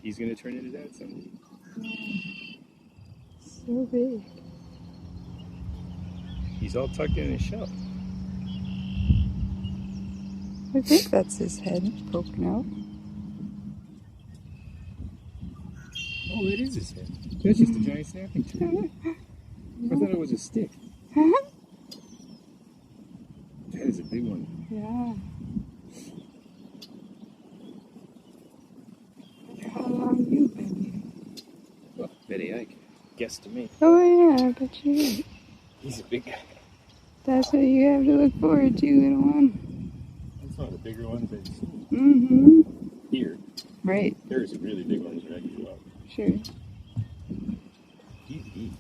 He's gonna turn into that someday. So big. He's all tucked in his shell. I think that's his head poking out. Oh, it is his head. That's just a giant snapping turtle. I thought it was a stick. That is a big one. Yeah. How long you been here? Well, Betty, I guesstimate. Oh yeah, I bet you're right. He's a big guy. That's what you have to look forward to, little one. That's one of the bigger ones I've seen. Mm-hmm. Here. Right. There's really big ones that I can go out. Sure. He's eating.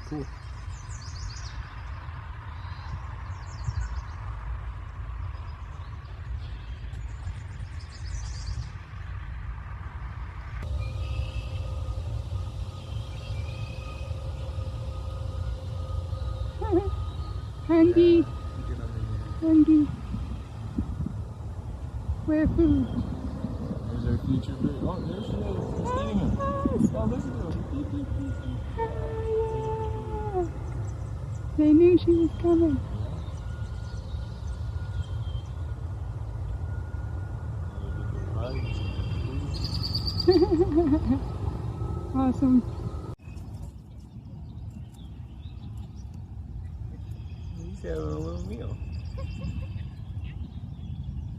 Cool. Hungry. Hungry. Where food? There's our future bird. Oh, there she is. She's eating him. Oh, listen to him. They knew she was coming. Awesome. He's having a little meal.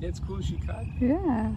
It's cool she caught. Yeah.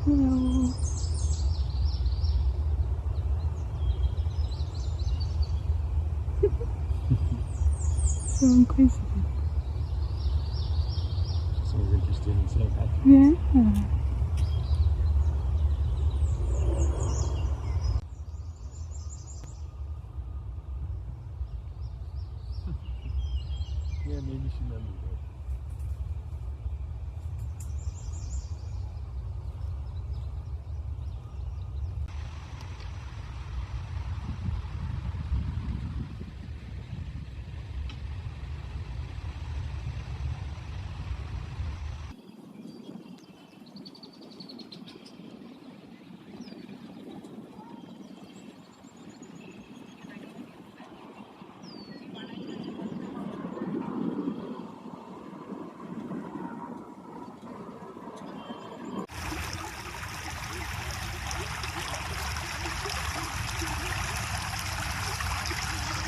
Hello. So inquisitive. So we're interested in saying hi. Yeah.